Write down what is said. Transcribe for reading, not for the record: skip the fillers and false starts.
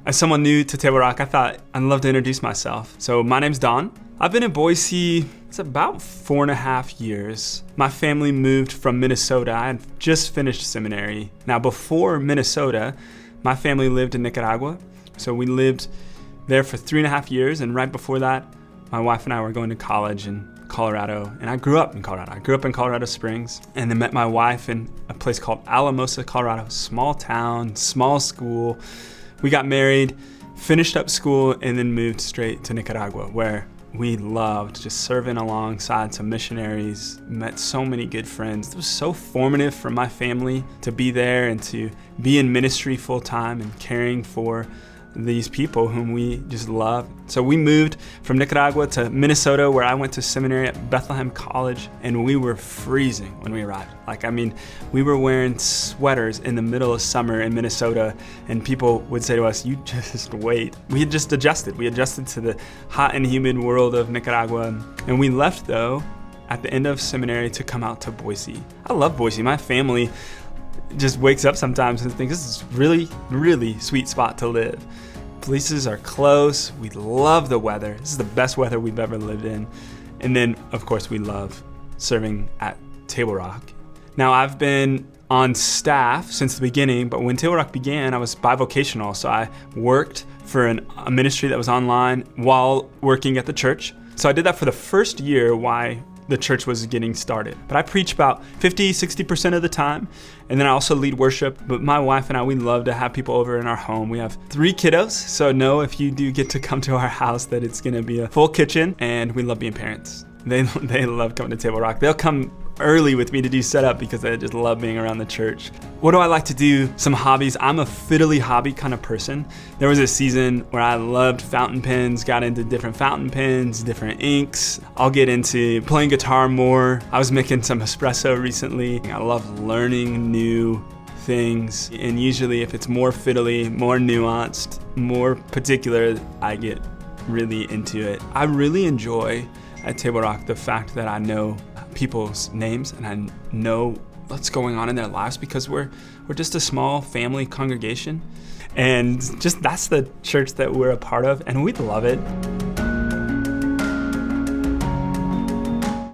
As someone new to Table Rock, I thought I'd love to introduce myself. So my name's Don. I've been in Boise, it's about 4.5 years. My family moved from Minnesota. I had just finished seminary. Now before Minnesota, my family lived in Nicaragua. So we lived there for 3.5 years, and right before that, my wife and I were going to college in Colorado, and I grew up in Colorado. I grew up in Colorado Springs, and then met my wife in a place called Alamosa, Colorado. Small town, small school. We got married, finished up school, and then moved straight to Nicaragua, where we loved just serving alongside some missionaries, met so many good friends. It was so formative for my family to be there and to be in ministry full time and caring for these people whom we just love. So we moved from Nicaragua to Minnesota, where I went to seminary at Bethlehem College, and we were freezing when we arrived. We were wearing sweaters in the middle of summer in Minnesota, and people would say to us, "You just wait." We had just adjusted. We adjusted to the hot and humid world of Nicaragua, and we left though at the end of seminary to come out to Boise. I love Boise. My family just wakes up sometimes and thinks this is really, really sweet spot to live. Places are close. We love the weather. This is the best weather we've ever lived in. And then, of course, we love serving at Table Rock. Now, I've been on staff since the beginning, but when Table Rock began, I was bivocational. So I worked for a ministry that was online while working at the church. So I did that for the first year while the church was getting started. But I preach about 50-60% of the time, and then I also lead worship. But my wife and I, we love to have people over in our home. We have 3 kiddos, so know if you do get to come to our house that it's gonna be a full kitchen, and we love being parents. They love coming to Table Rock. They'll come early with me to do setup because they just love being around the church. What do I like to do? Some hobbies. I'm a fiddly hobby kind of person. There was a season where I loved fountain pens, got into different fountain pens, different inks. I'll get into playing guitar more. I was making some espresso recently. I love learning new things, and usually if it's more fiddly, more nuanced, more particular, I get really into it. I really enjoy at Table Rock the fact that I know people's names and I know what's going on in their lives, because we're just a small family congregation, and just that's the church that we're a part of, and we love it.